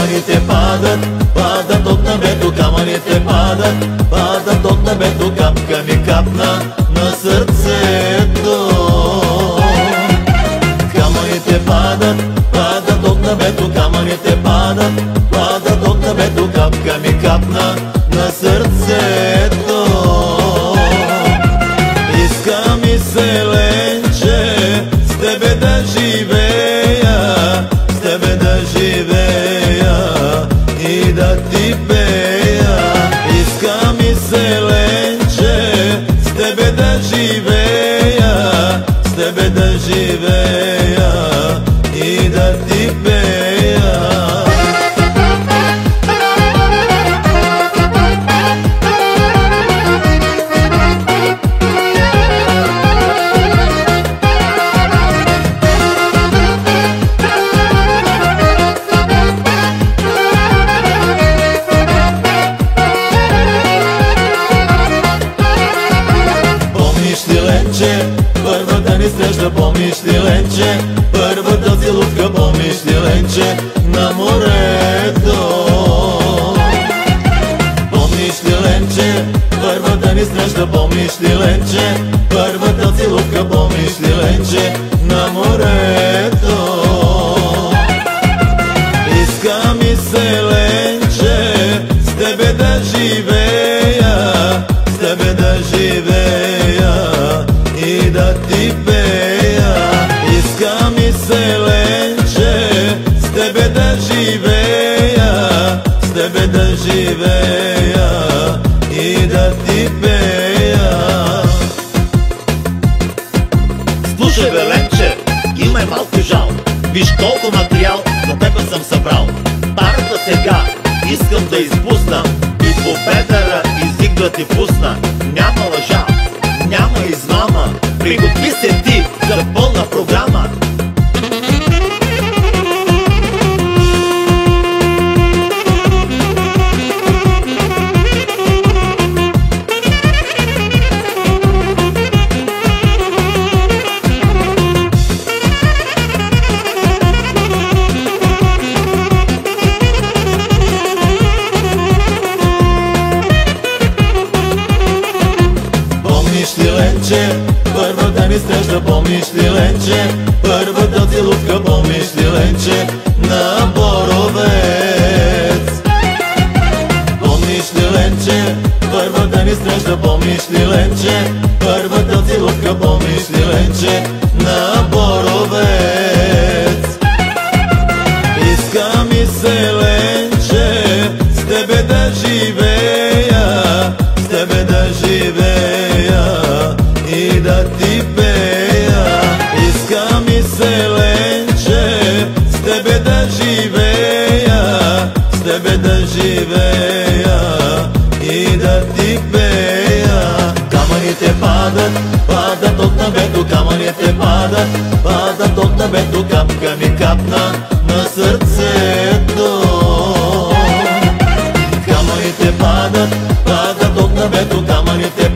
Камъните падат, падат от небето, камъните падат, падат от небето, капка ми капна на сърцето. Камъните падат, падат от небето, камъните падат, падат от небето, капка ми капна на сърцето. Иска ми се, Ленче, с тебе да живея, с тебе да живея и да ти пея. Иска ми се, Ленче, с тебе да живея, с тебе да живея и да ти пея. Първата ни среща, помниш ли, Ленче? Първата целувка, помниш ли, Ленче? На морето. Помниш ли, Ленче? Първата ни среща, помниш ли, Ленче? Първата целувка, помниш ли, Ленче? На морето. Иска ми се, Ленче, с тебе да живея, с тебе да живея и да ти пея. Иска ми се, Ленче, с тебе да живея, с тебе да живея и да ти пея. Слушай бе, Ленче, имай малко жал. Виж колко материал за тебе съм събрал. Парата сега искам да изпусна и по бедъра език да ти пусна. Няма лъжа, няма измама, приготви се ти за пълна програма. Помниш ли, Ленче? Първата ни среща, помниш ли, Ленче? Първата целувка, помниш ли, Ленче? На Боровец. Помниш ли, Ленче? Първата ни среща, помниш ли, Ленче? Първата целувка, помниш ли, Ленче? На Боровец. Иска ми се, Ленче, с тебе да живея, с тебе да живея и да ти пея. Иска ми се, Ленче, с тебе да живея, с тебе да живея и да ти пея. Камъните падат, падат от небето, камъните падат, падат от небето, капка ми капна на сърцето. Камъните падат, падат от небето, камъните